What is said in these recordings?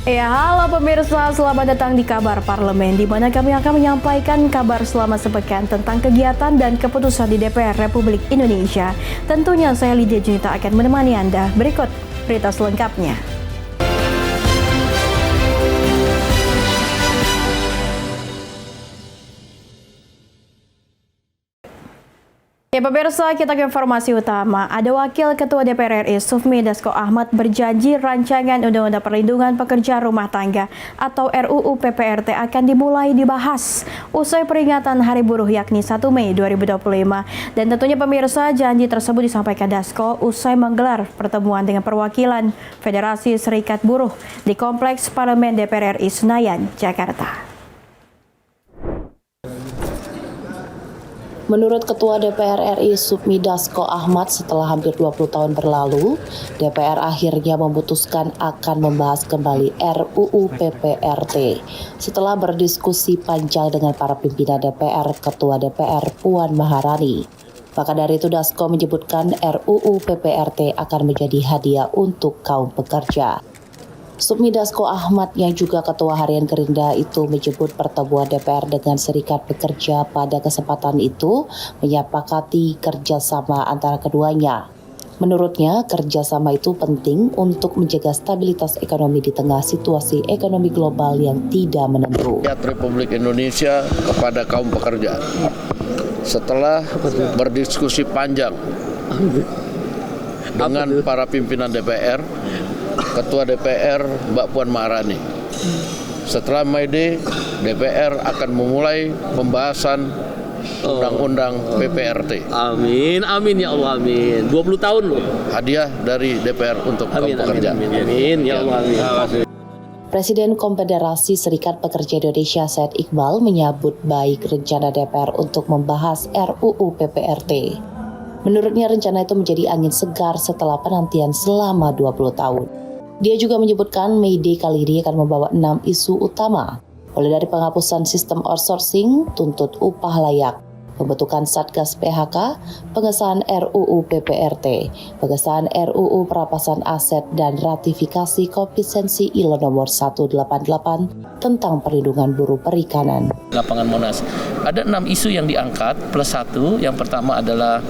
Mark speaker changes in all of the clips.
Speaker 1: Ya, halo pemirsa, selamat datang di Kabar Parlemen, di mana kami akan menyampaikan kabar selama sepekan tentang kegiatan dan keputusan di DPR Republik Indonesia. Tentunya saya Lydia Junita akan menemani Anda. Berikut berita selengkapnya. Ya pemirsa, kita ke informasi utama. Ada Wakil Ketua DPR RI Sufmi Dasko Ahmad berjanji rancangan Undang-Undang Perlindungan Pekerja Rumah Tangga atau RUU PPRT akan dimulai dibahas usai peringatan Hari Buruh yakni 1 Mei 2025. Dan tentunya pemirsa, janji tersebut disampaikan Dasko usai menggelar pertemuan dengan perwakilan Federasi Serikat Buruh di Kompleks Parlemen DPR RI Senayan, Jakarta.
Speaker 2: Menurut Ketua DPR RI Sufmi Dasko Ahmad, setelah hampir 20 tahun berlalu, DPR akhirnya memutuskan akan membahas kembali RUU PPRT. Setelah berdiskusi panjang dengan para pimpinan DPR, Ketua DPR Puan Maharani. Maka dari itu Dasko menyebutkan RUU PPRT akan menjadi hadiah untuk kaum pekerja. Sufmi Dasko Ahmad yang juga Ketua Harian Gerindra itu menyebut pertemuan DPR dengan Serikat Pekerja pada kesempatan itu menyepakati kerjasama antara keduanya. Menurutnya, kerjasama itu penting untuk menjaga stabilitas ekonomi di tengah situasi ekonomi global yang tidak menentu.
Speaker 3: Republik Indonesia kepada kaum pekerja. Setelah berdiskusi panjang dengan para pimpinan DPR, Ketua DPR Mbak Puan Maharani. Setelah May Day, DPR akan memulai pembahasan Undang-Undang PPRT.
Speaker 4: Amin, amin ya Allah, amin. 20 tahun loh.
Speaker 3: Hadiah dari DPR untuk kaum pekerja.
Speaker 4: Amin, ya Allah, amin.
Speaker 2: Presiden Konfederasi Serikat Pekerja Indonesia Said Iqbal menyambut baik rencana DPR untuk membahas RUU PPRT. Menurutnya rencana itu menjadi angin segar setelah penantian selama 20 tahun. Dia juga menyebutkan May Day kali ini akan membawa 6 isu utama, mulai dari penghapusan sistem outsourcing, tuntut upah layak, pembentukan Satgas PHK, pengesahan RUU PPRT, pengesahan RUU Perampasan Aset, dan ratifikasi Kompetensi ILO nomor 188 tentang perlindungan buruh perikanan.
Speaker 5: Lapangan Monas. Ada 6 isu yang diangkat plus 1. Yang pertama adalah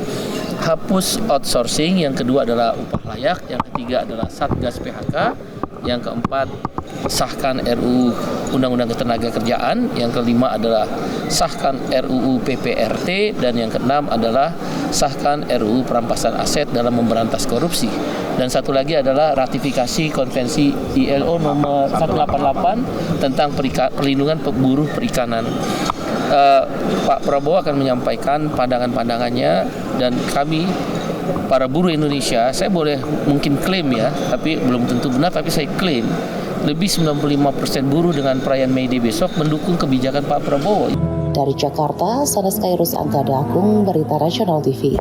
Speaker 5: hapus outsourcing, yang kedua adalah upah layak, yang ketiga adalah Satgas PHK, yang keempat sahkan RUU Undang-Undang Ketenagakerjaan, yang kelima adalah sahkan RUU PPRT, dan yang keenam adalah sahkan RUU Perampasan Aset dalam memberantas korupsi. Dan satu lagi adalah ratifikasi Konvensi ILO nomor 188 tentang perlindungan buruh perikanan. Pak Prabowo akan menyampaikan pandangan-pandangannya, dan kami para buruh Indonesia, saya boleh mungkin klaim ya, tapi belum tentu benar, tapi saya klaim lebih 95% buruh dengan perayaan May Day besok mendukung kebijakan Pak Prabowo.
Speaker 2: Dari Jakarta, Sanes Kairus Angkada Agung, Berita Nasional TV.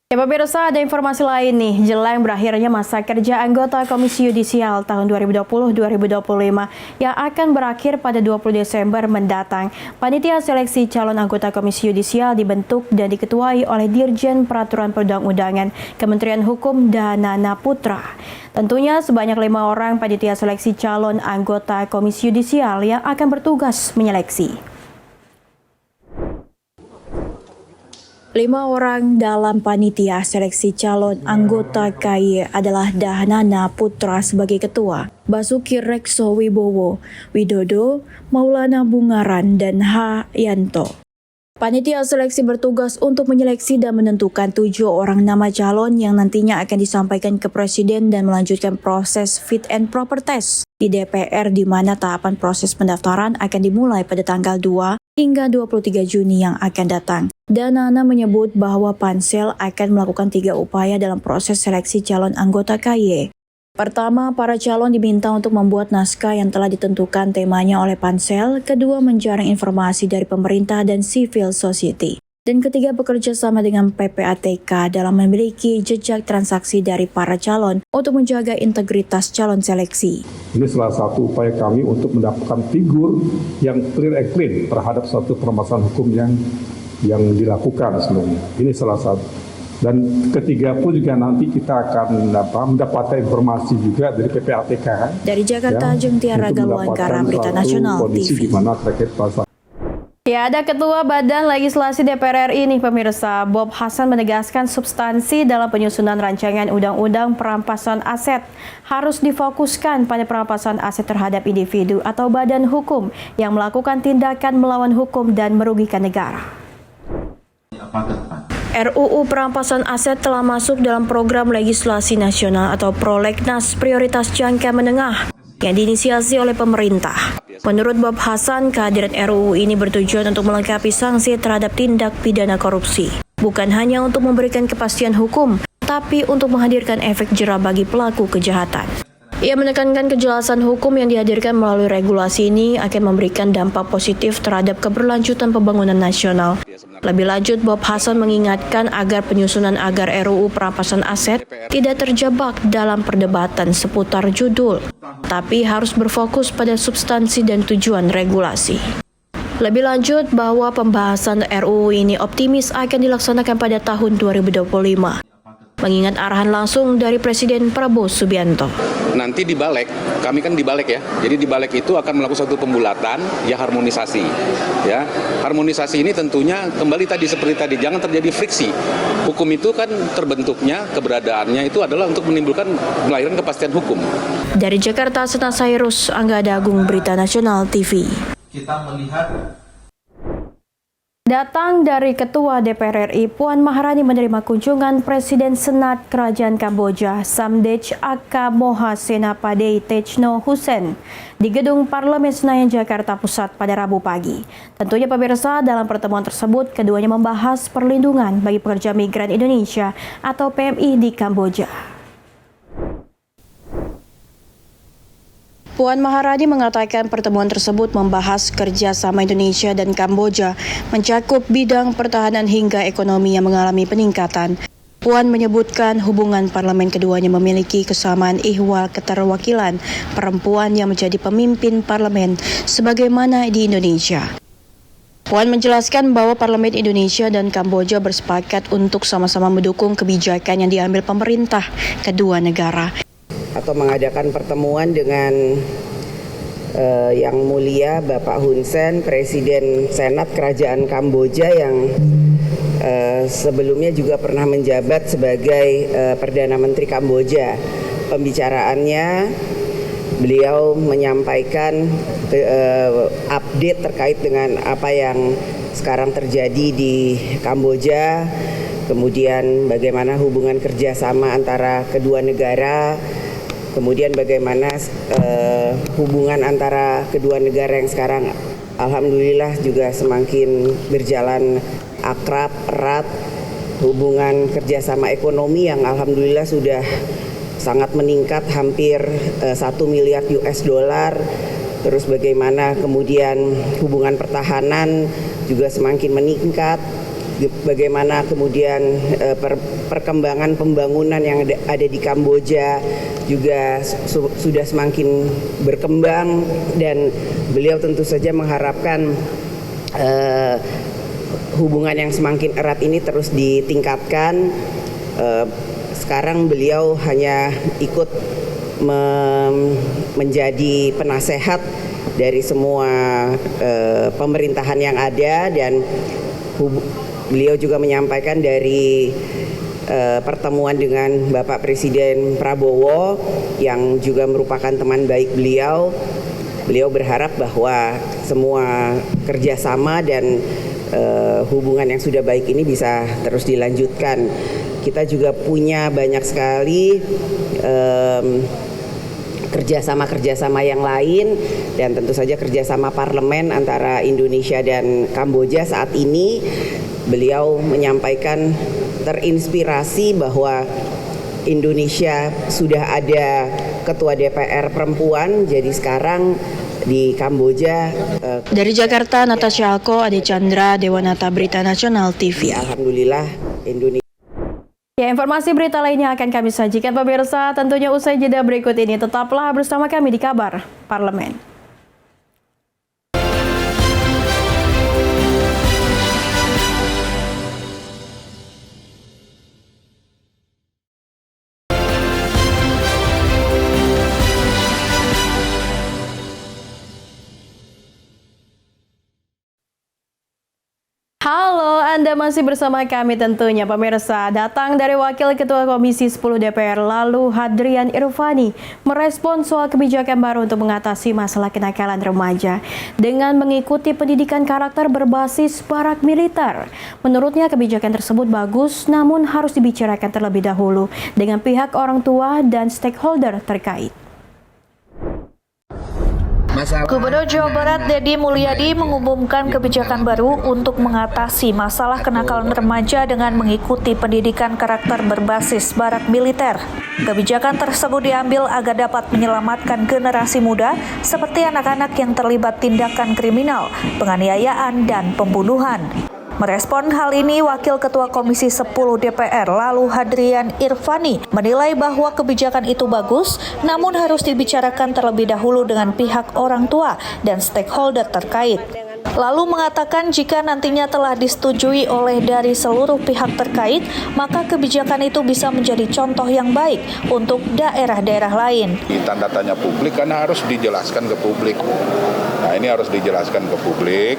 Speaker 1: Ya pemirsa, ada informasi lain nih, jelang berakhirnya masa kerja anggota Komisi Yudisial tahun 2020-2025 yang akan berakhir pada 20 Desember mendatang. Panitia seleksi calon anggota Komisi Yudisial dibentuk dan diketuai oleh Dirjen Peraturan Perundang-undangan Kementerian Hukum dan Nana Putra. Tentunya sebanyak 5 orang panitia seleksi calon anggota Komisi Yudisial yang akan bertugas menyeleksi. 5 orang dalam panitia seleksi calon anggota KY adalah Dahnana Putra sebagai ketua, Basuki Rekso Widodo, Maulana Bungaran, dan H. Yanto. Panitia seleksi bertugas untuk menyeleksi dan menentukan 7 orang nama calon yang nantinya akan disampaikan ke Presiden dan melanjutkan proses fit and proper test di DPR, di mana tahapan proses pendaftaran akan dimulai pada tanggal 2 hingga 23 Juni yang akan datang. Dan Nana menyebut bahwa Pansel akan melakukan 3 upaya dalam proses seleksi calon anggota KY. Pertama, para calon diminta untuk membuat naskah yang telah ditentukan temanya oleh Pansel. Kedua, menjaring informasi dari pemerintah dan civil society. Dan ketiga, bekerja sama dengan PPATK dalam memiliki jejak transaksi dari para calon untuk menjaga integritas calon seleksi.
Speaker 6: Ini salah satu upaya kami untuk mendapatkan figur yang clear and clean terhadap suatu permasalahan hukum yang dilakukan sebelumnya. Ini salah satu Dan ketiga pun juga nanti kita akan mendapatkan informasi juga dari PPATK.
Speaker 1: Dari Jakarta, Ajeng Tiara Galwangkara, Berita Nasional
Speaker 6: kondisi
Speaker 1: TV.
Speaker 6: di mana terkait pasal.
Speaker 7: Ya, ada Ketua Badan Legislasi DPR RI nih pemirsa, Bob Hasan menegaskan substansi dalam penyusunan rancangan Undang-Undang Perampasan Aset harus difokuskan pada perampasan aset terhadap individu atau badan hukum yang melakukan tindakan melawan hukum dan merugikan negara.
Speaker 1: RUU Perampasan Aset telah masuk dalam program legislasi nasional atau Prolegnas Prioritas Jangka Menengah yang diinisiasi oleh pemerintah. Menurut Bob Hasan, kehadiran RUU ini bertujuan untuk melengkapi sanksi terhadap tindak pidana korupsi. Bukan hanya untuk memberikan kepastian hukum, tapi untuk menghadirkan efek jera bagi pelaku kejahatan. Ia menekankan kejelasan hukum yang dihadirkan melalui regulasi ini akan memberikan dampak positif terhadap keberlanjutan pembangunan nasional. Lebih lanjut, Bob Hasan mengingatkan agar penyusunan agar RUU Perampasan Aset tidak terjebak dalam perdebatan seputar judul, tapi harus berfokus pada substansi dan tujuan regulasi. Lebih lanjut bahwa pembahasan RUU ini optimis akan dilaksanakan pada tahun 2025. Mengingat arahan langsung dari Presiden Prabowo Subianto.
Speaker 8: Nanti di balik, kami kan di balik ya. Jadi di balik itu akan melakukan satu pembulatan, ya harmonisasi. Ya, harmonisasi ini tentunya kembali tadi seperti tadi, jangan terjadi friksi. Hukum itu kan terbentuknya, keberadaannya itu adalah untuk menimbulkan melahirkan kepastian hukum.
Speaker 1: Dari Jakarta, Sena Sairus, Anggada Agung, Berita Nasional TV.
Speaker 9: Kita melihat
Speaker 7: Datang dari Ketua DPR RI, Puan Maharani menerima kunjungan Presiden Senat Kerajaan Kamboja, Samdech Aka Moha Senapati Techno Hun di Gedung Parlemen Senayan, Jakarta Pusat pada Rabu pagi. Tentunya pemirsa, dalam pertemuan tersebut, keduanya membahas perlindungan bagi pekerja migran Indonesia atau PMI di Kamboja. Puan Maharani mengatakan pertemuan tersebut membahas kerjasama Indonesia dan Kamboja mencakup bidang pertahanan hingga ekonomi yang mengalami peningkatan. Puan menyebutkan hubungan parlemen keduanya memiliki kesamaan ihwal keterwakilan perempuan yang menjadi pemimpin parlemen sebagaimana di Indonesia. Puan menjelaskan bahwa Parlemen Indonesia dan Kamboja bersepakat untuk sama-sama mendukung kebijakan yang diambil pemerintah kedua negara.
Speaker 10: Atau mengadakan pertemuan dengan Yang Mulia Bapak Hun Sen, Presiden Senat Kerajaan Kamboja yang sebelumnya juga pernah menjabat sebagai Perdana Menteri Kamboja. Pembicaraannya, beliau menyampaikan update terkait dengan apa yang sekarang terjadi di Kamboja, kemudian bagaimana hubungan kerjasama antara kedua negara, kemudian bagaimana hubungan antara kedua negara yang sekarang alhamdulillah juga semakin berjalan akrab, erat, hubungan kerjasama ekonomi yang alhamdulillah sudah sangat meningkat hampir 1 miliar US dollar. Terus bagaimana kemudian hubungan pertahanan juga semakin meningkat. Bagaimana kemudian perkembangan pembangunan yang ada di Kamboja juga sudah semakin berkembang, dan beliau tentu saja mengharapkan hubungan yang semakin erat ini terus ditingkatkan. Sekarang beliau hanya ikut menjadi penasehat dari semua pemerintahan yang ada, dan beliau juga menyampaikan dari pertemuan dengan Bapak Presiden Prabowo yang juga merupakan teman baik beliau. Beliau berharap bahwa semua kerjasama dan hubungan yang sudah baik ini bisa terus dilanjutkan. Kita juga punya banyak sekali kerjasama yang lain, dan tentu saja kerjasama parlemen antara Indonesia dan Kamboja. Saat ini beliau menyampaikan terinspirasi bahwa Indonesia sudah ada ketua DPR perempuan, jadi sekarang di Kamboja.
Speaker 1: Dari Jakarta, Natasha Alko, Ade Chandra, Dewanata, Berita Nasional TV.
Speaker 10: Alhamdulillah Indonesia.
Speaker 7: Ya, informasi berita lainnya akan kami sajikan pemirsa, tentunya usai jeda berikut ini. Tetaplah bersama kami di Kabar Parlemen. Anda masih bersama kami tentunya pemirsa. Datang dari Wakil Ketua Komisi 10 DPR lalu Hadrian Irfani merespon soal kebijakan baru untuk mengatasi masalah kenakalan remaja dengan mengikuti pendidikan karakter berbasis barak militer. Menurutnya kebijakan tersebut bagus namun harus dibicarakan terlebih dahulu dengan pihak orang tua dan stakeholder terkait.
Speaker 9: Gubernur Jawa Barat Deddy Mulyadi mengumumkan kebijakan baru untuk mengatasi masalah kenakalan remaja dengan mengikuti pendidikan karakter berbasis barak militer. Kebijakan tersebut diambil agar dapat menyelamatkan generasi muda seperti anak-anak yang terlibat tindakan kriminal, penganiayaan, dan pembunuhan. Merespon hal ini, Wakil Ketua Komisi 10 DPR lalu Hadrian Irfani menilai bahwa kebijakan itu bagus, namun harus dibicarakan terlebih dahulu dengan pihak orang tua dan stakeholder terkait. Lalu mengatakan jika nantinya telah disetujui oleh dari seluruh pihak terkait, maka kebijakan itu bisa menjadi contoh yang baik untuk daerah-daerah lain.
Speaker 11: Tanda tanya publik karena harus dijelaskan ke publik. Nah, ini harus dijelaskan ke publik.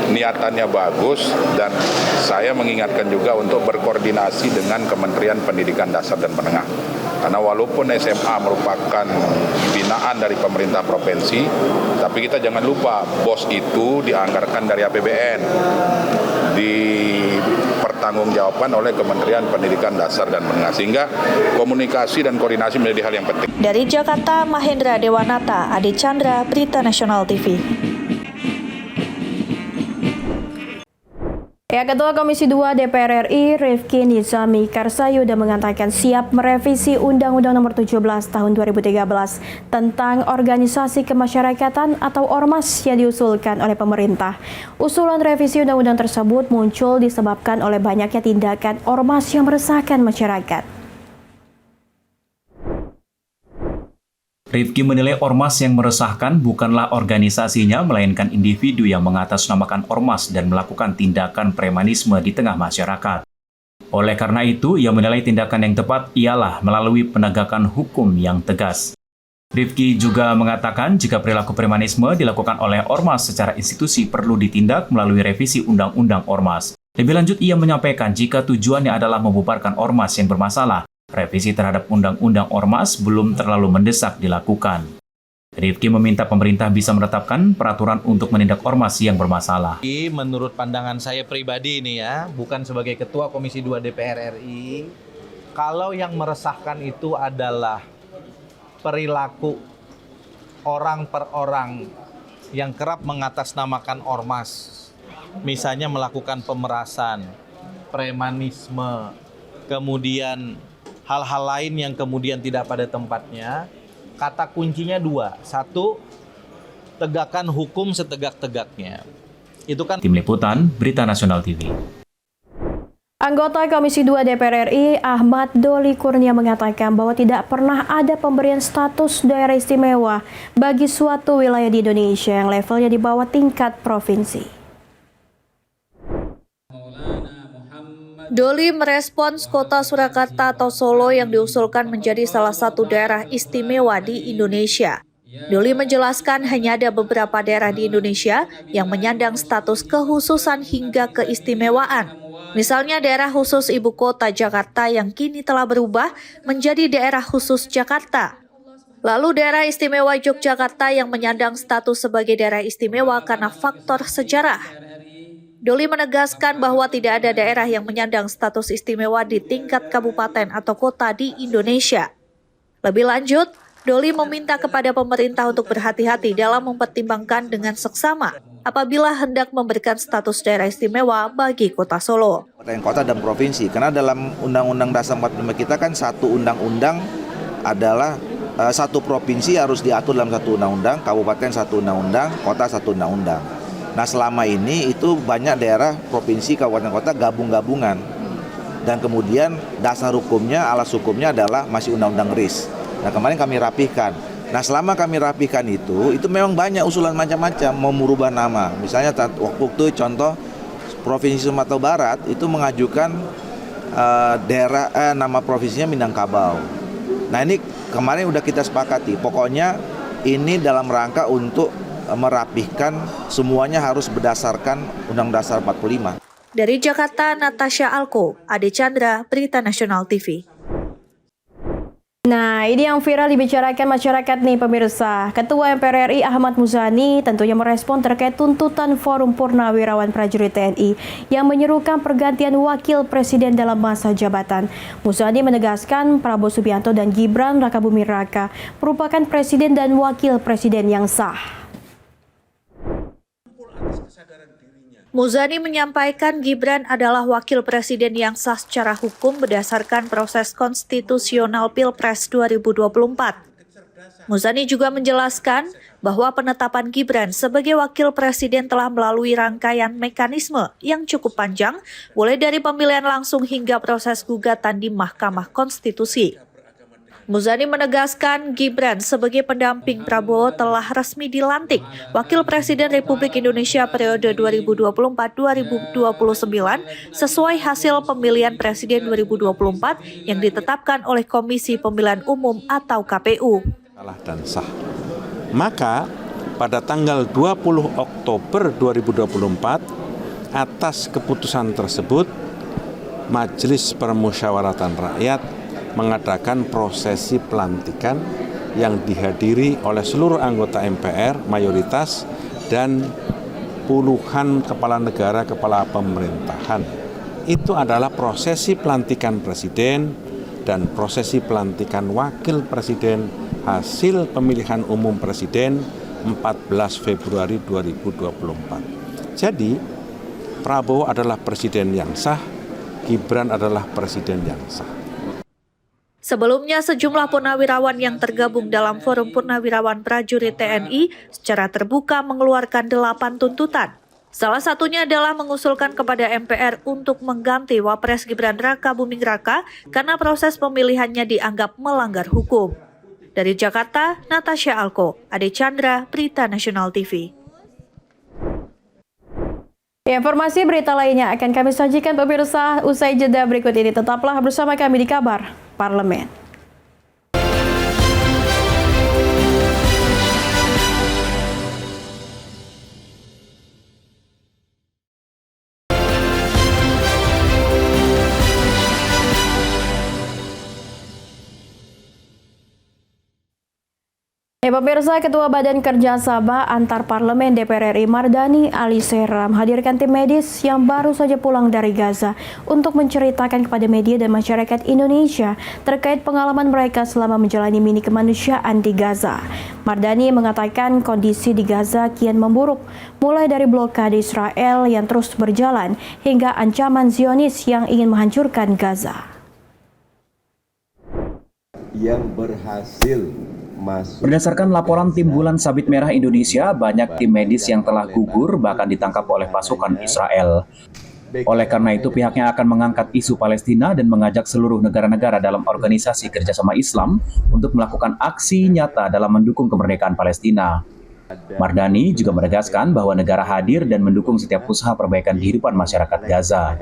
Speaker 11: Niatannya bagus dan saya mengingatkan juga untuk berkoordinasi dengan Kementerian Pendidikan Dasar dan Menengah. Karena walaupun SMA merupakan binaan dari pemerintah provinsi, tapi kita jangan lupa BOS itu dianggarkan dari APBN, dipertanggungjawabkan oleh Kementerian Pendidikan Dasar dan Menengah, sehingga komunikasi dan koordinasi menjadi hal yang penting.
Speaker 9: Dari Jakarta, Mahendra Dewanata, Adi Chandra, Berita Nasional TV.
Speaker 7: Ya, Ketua Komisi 2 DPR RI Rifki Nizami Karsayuda mengatakan siap merevisi Undang-Undang Nomor 17 Tahun 2013 tentang organisasi kemasyarakatan atau Ormas yang diusulkan oleh pemerintah. Usulan revisi undang-undang tersebut muncul disebabkan oleh banyaknya tindakan ormas yang meresahkan masyarakat.
Speaker 12: Rifki menilai ormas yang meresahkan bukanlah organisasinya, melainkan individu yang mengatasnamakan ormas dan melakukan tindakan premanisme di tengah masyarakat. Oleh karena itu, ia menilai tindakan yang tepat ialah melalui penegakan hukum yang tegas. Rifki juga mengatakan jika perilaku premanisme dilakukan oleh ormas secara institusi perlu ditindak melalui revisi Undang-Undang Ormas. Lebih lanjut, ia menyampaikan jika tujuannya adalah membubarkan ormas yang bermasalah, revisi terhadap Undang-Undang Ormas belum terlalu mendesak dilakukan. Rifki meminta pemerintah bisa menetapkan peraturan untuk menindak ormas yang bermasalah.
Speaker 13: Menurut pandangan saya pribadi ini ya, bukan sebagai Ketua Komisi 2 DPR RI, kalau yang meresahkan itu adalah perilaku orang per orang yang kerap mengatasnamakan ormas, misalnya melakukan pemerasan, premanisme, kemudian hal-hal lain yang kemudian tidak pada tempatnya, kata kuncinya dua. Satu, tegakkan hukum setegak-tegaknya. Itu kan.
Speaker 12: Tim Liputan, Berita Nasional TV.
Speaker 7: Anggota Komisi 2 DPR RI Ahmad Doli Kurnia mengatakan bahwa tidak pernah ada pemberian status daerah istimewa bagi suatu wilayah di Indonesia yang levelnya di bawah tingkat provinsi.
Speaker 9: Doli merespons kota Surakarta atau Solo yang diusulkan menjadi salah satu daerah istimewa di Indonesia. Doli menjelaskan hanya ada beberapa daerah di Indonesia yang menyandang status kekhususan hingga keistimewaan. Misalnya daerah khusus ibu kota Jakarta yang kini telah berubah menjadi daerah khusus Jakarta. Lalu daerah istimewa Yogyakarta yang menyandang status sebagai daerah istimewa karena faktor sejarah. Doli menegaskan bahwa tidak ada daerah yang menyandang status istimewa di tingkat kabupaten atau kota di Indonesia. Lebih lanjut, Doli meminta kepada pemerintah untuk berhati-hati dalam mempertimbangkan dengan seksama apabila hendak memberikan status daerah istimewa bagi kota Solo.
Speaker 14: Kota dan provinsi, karena dalam Undang-Undang Dasar 45 kita kan satu undang-undang adalah satu provinsi harus diatur dalam satu undang-undang, kabupaten satu undang-undang, kota satu undang-undang. Nah selama ini itu banyak daerah, provinsi, kabupaten, kota gabung-gabungan. Dan kemudian dasar hukumnya, alas hukumnya adalah masih undang-undang RIS. Nah kemarin kami rapihkan. Nah selama kami rapihkan itu memang banyak usulan macam-macam mau merubah nama. Misalnya waktu itu contoh Provinsi Sumatera Barat itu mengajukan nama provinsinya Minangkabau. Nah ini kemarin udah kita sepakati. Pokoknya ini dalam rangka untuk merapihkan semuanya harus berdasarkan Undang-Undang Dasar 45.
Speaker 9: Dari Jakarta, Natasha Alko, Ade Chandra, Berita Nasional TV.
Speaker 7: Nah, ini yang viral dibicarakan masyarakat nih pemirsa. Ketua MPR RI Ahmad Muzani tentunya merespon terkait tuntutan Forum Purnawirawan Prajurit TNI yang menyerukan pergantian wakil presiden dalam masa jabatan. Muzani menegaskan Prabowo Subianto dan Gibran Rakabuming Raka merupakan presiden dan wakil presiden yang sah.
Speaker 9: Muzani menyampaikan Gibran adalah wakil presiden yang sah secara hukum berdasarkan proses konstitusional Pilpres 2024. Muzani juga menjelaskan bahwa penetapan Gibran sebagai wakil presiden telah melalui rangkaian mekanisme yang cukup panjang, mulai dari pemilihan langsung hingga proses gugatan di Mahkamah Konstitusi. Muzani menegaskan Gibran sebagai pendamping Prabowo telah resmi dilantik Wakil Presiden Republik Indonesia periode 2024-2029 sesuai hasil pemilihan Presiden 2024 yang ditetapkan oleh Komisi Pemilihan Umum atau KPU.
Speaker 15: Dan sah. Maka pada tanggal 20 Oktober 2024 atas keputusan tersebut Majelis Permusyawaratan Rakyat mengadakan prosesi pelantikan yang dihadiri oleh seluruh anggota MPR mayoritas dan puluhan kepala negara, kepala pemerintahan. Itu adalah prosesi pelantikan presiden dan prosesi pelantikan wakil presiden hasil pemilihan umum presiden 14 Februari 2024. Jadi Prabowo adalah presiden yang sah, Gibran adalah presiden yang sah.
Speaker 9: Sebelumnya, sejumlah purnawirawan yang tergabung dalam Forum Purnawirawan Prajurit TNI secara terbuka mengeluarkan 8 tuntutan. Salah satunya adalah mengusulkan kepada MPR untuk mengganti Wapres Gibran Rakabuming Raka karena proses pemilihannya dianggap melanggar hukum. Dari Jakarta, Natasha Alko, Ade Chandra, Berita Nasional TV.
Speaker 7: Informasi berita lainnya akan kami sajikan pemirsa usai jeda berikut ini. Tetaplah bersama kami di Kabar Parlemen. Pemirsa, Ketua Badan Kerjasama Antar Parlemen DPR RI Mardani Alisera menghadirkan tim medis yang baru saja pulang dari Gaza untuk menceritakan kepada media dan masyarakat Indonesia terkait pengalaman mereka selama menjalani mini kemanusiaan di Gaza. Mardani mengatakan kondisi di Gaza kian memburuk, mulai dari blokade Israel yang terus berjalan hingga ancaman Zionis yang ingin menghancurkan Gaza.
Speaker 16: Yang berhasil
Speaker 12: Berdasarkan laporan Timbulan Sabit Merah Indonesia, banyak tim medis yang telah gugur bahkan ditangkap oleh pasukan Israel. Oleh karena itu, pihaknya akan mengangkat isu Palestina dan mengajak seluruh negara-negara dalam Organisasi Kerjasama Islam untuk melakukan aksi nyata dalam mendukung kemerdekaan Palestina. Mardani juga menegaskan bahwa negara hadir dan mendukung setiap usaha perbaikan kehidupan masyarakat Gaza.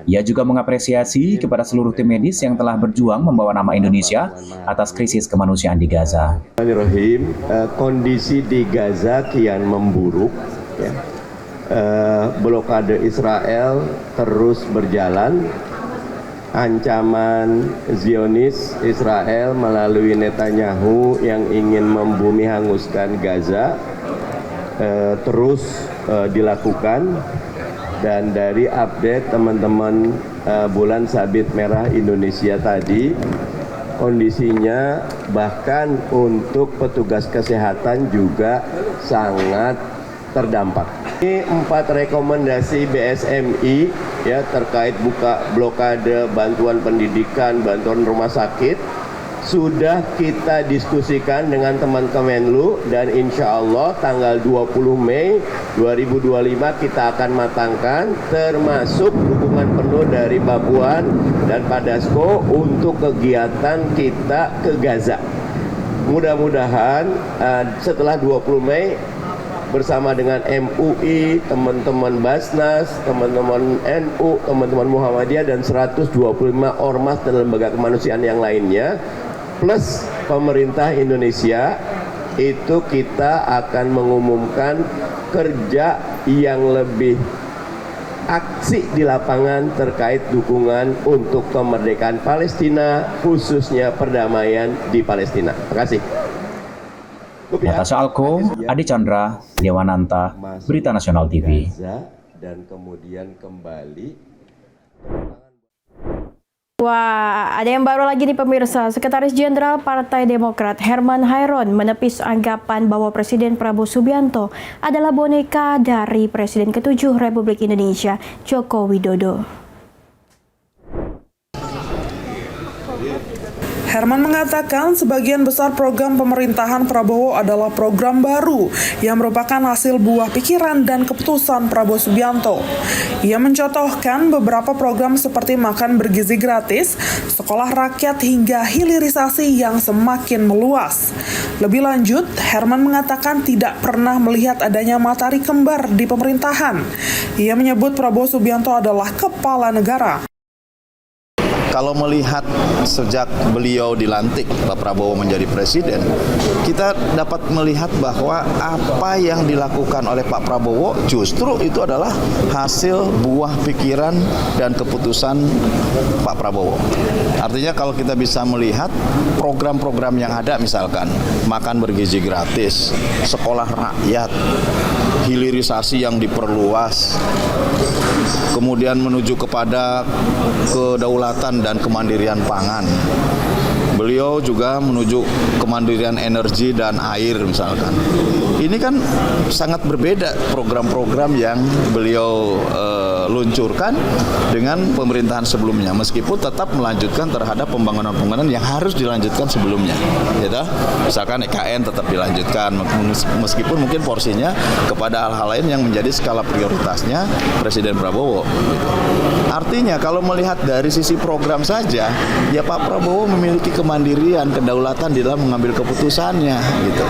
Speaker 12: Ia juga mengapresiasi kepada seluruh tim medis yang telah berjuang membawa nama Indonesia atas krisis kemanusiaan di Gaza.
Speaker 16: Kondisi di Gaza kian memburuk. Ya. Blokade Israel terus berjalan. Ancaman Zionis Israel melalui Netanyahu yang ingin membumi hanguskan Gaza terus dilakukan, dan dari update teman-teman Bulan Sabit Merah Indonesia tadi, kondisinya bahkan untuk petugas kesehatan juga sangat terdampak. Ini 4 rekomendasi BSMI ya terkait buka blokade, bantuan pendidikan, bantuan rumah sakit sudah kita diskusikan dengan teman Kemenlu, dan insya Allah tanggal 20 Mei 2025 kita akan matangkan, termasuk dukungan penuh dari Bapuan dan Padasko untuk kegiatan kita ke Gaza. Mudah-mudahan setelah 20 Mei bersama dengan MUI, teman-teman Basnas, teman-teman NU, teman-teman Muhammadiyah, dan 125 ormas dan lembaga kemanusiaan yang lainnya, plus pemerintah Indonesia, itu kita akan mengumumkan kerja yang lebih aksi di lapangan terkait dukungan untuk kemerdekaan Palestina, khususnya perdamaian di Palestina. Terima kasih.
Speaker 12: Natasha Alko, Adi Chandra, Dewananta, Berita Nasional TV.
Speaker 16: Dan kemudian kembali.
Speaker 7: Wah, ada yang baru lagi nih pemirsa. Sekretaris Jenderal Partai Demokrat Herman Hairon menepis anggapan bahwa Presiden Prabowo Subianto adalah boneka dari Presiden ke-7 Republik Indonesia, Joko Widodo.
Speaker 17: Herman mengatakan sebagian besar program pemerintahan Prabowo adalah program baru yang merupakan hasil buah pikiran dan keputusan Prabowo Subianto. Ia mencontohkan beberapa program seperti makan bergizi gratis, sekolah rakyat hingga hilirisasi yang semakin meluas. Lebih lanjut, Herman mengatakan tidak pernah melihat adanya matahari kembar di pemerintahan. Ia menyebut Prabowo Subianto adalah kepala negara.
Speaker 18: Kalau melihat sejak beliau dilantik, Pak Prabowo menjadi presiden, kita dapat melihat bahwa apa yang dilakukan oleh Pak Prabowo justru itu adalah hasil buah pikiran dan keputusan Pak Prabowo. Artinya kalau kita bisa melihat program-program yang ada, misalkan makan bergizi gratis, sekolah rakyat, hilirisasi yang diperluas, kemudian menuju kepada kedaulatan dan kemandirian pangan. Beliau juga menuju kemandirian energi dan air misalkan. Ini kan sangat berbeda program-program yang beliau luncurkan dengan pemerintahan sebelumnya, meskipun tetap melanjutkan terhadap pembangunan-pembangunan yang harus dilanjutkan sebelumnya. Gitu? Misalkan IKN tetap dilanjutkan, meskipun mungkin porsinya kepada hal-hal lain yang menjadi skala prioritasnya Presiden Prabowo. Gitu. Artinya kalau melihat dari sisi program saja, ya Pak Prabowo memiliki kemandirian, kedaulatan di dalam mengambil keputusannya. Gitu.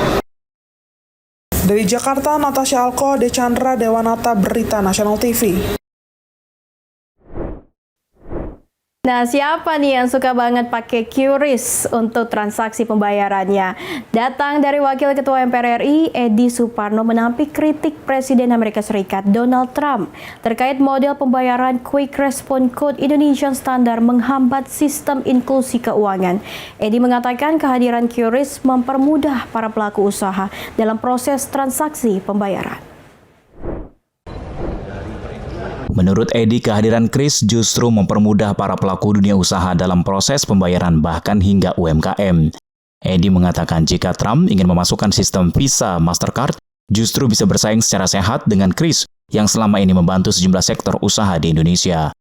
Speaker 17: Dari Jakarta, Natasha Alko, Adi Chandra, Dewanata, Berita Nasional TV.
Speaker 7: Nah, siapa nih yang suka banget pakai QRIS untuk transaksi pembayarannya? Datang dari Wakil Ketua MPR RI, Edi Suparno, menampik kritik Presiden Amerika Serikat Donald Trump terkait model pembayaran Quick Response Code Indonesian Standard menghambat sistem inklusi keuangan. Edi mengatakan kehadiran QRIS mempermudah para pelaku usaha dalam proses transaksi pembayaran.
Speaker 12: Menurut Edi, kehadiran QRIS justru mempermudah para pelaku dunia usaha dalam proses pembayaran bahkan hingga UMKM. Edi mengatakan jika Trump ingin memasukkan sistem Visa Mastercard, justru bisa bersaing secara sehat dengan QRIS yang selama ini membantu sejumlah sektor usaha di Indonesia.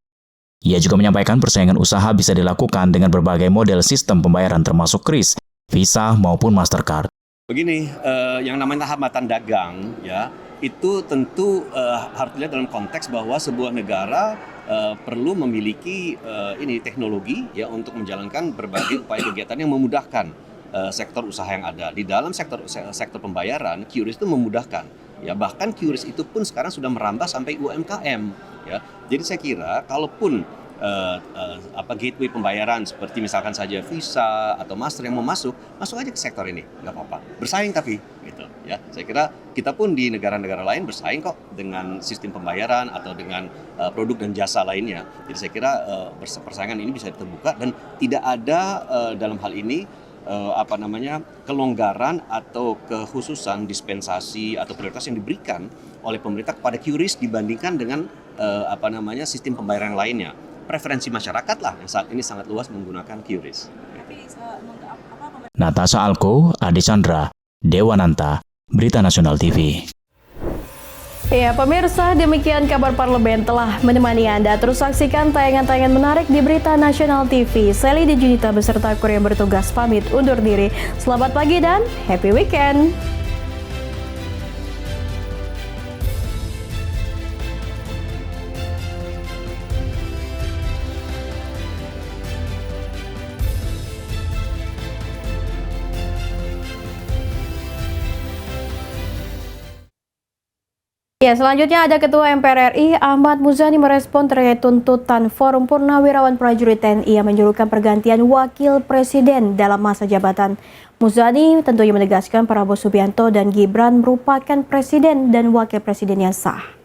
Speaker 12: Ia juga menyampaikan persaingan usaha bisa dilakukan dengan berbagai model sistem pembayaran termasuk QRIS, Visa maupun Mastercard.
Speaker 19: Begini, yang namanya hambatan dagang, ya, itu tentu harus dilihat dalam konteks bahwa sebuah negara perlu memiliki teknologi ya untuk menjalankan berbagai upaya kegiatan yang memudahkan sektor usaha yang ada. Di dalam sektor pembayaran, QRIS itu memudahkan. Ya, bahkan QRIS itu pun sekarang sudah merambah sampai UMKM. Ya, jadi saya kira kalaupun gateway pembayaran seperti misalkan saja Visa atau Master yang mau masuk aja ke sektor ini, nggak apa-apa. Bersaing tapi, gitu ya. Saya kira kita pun di negara-negara lain bersaing kok dengan sistem pembayaran atau dengan produk dan jasa lainnya. Jadi saya kira persaingan ini bisa terbuka dan tidak ada dalam hal ini kelonggaran atau kekhususan dispensasi atau prioritas yang diberikan oleh pemerintah kepada QRIS dibandingkan dengan sistem pembayaran lainnya. Preferensi masyarakat lah yang saat ini sangat luas menggunakan QRIS.
Speaker 12: Natasha Alko, Adi Chandra, Dewananta, Berita Nasional TV.
Speaker 7: Ya, pemirsa, demikian kabar parlemen telah menemani Anda. Terus saksikan tayangan-tayangan menarik di Berita Nasional TV. Sally dan Junita beserta kru yang bertugas pamit undur diri. Selamat pagi dan happy weekend. Ya, selanjutnya ada Ketua MPR RI Ahmad Muzani merespon terkait tuntutan Forum Purnawirawan Prajurit TNI yang menyuruhkan pergantian Wakil Presiden dalam masa jabatan. Muzani tentunya menegaskan Prabowo Subianto dan Gibran merupakan Presiden dan Wakil Presiden yang sah.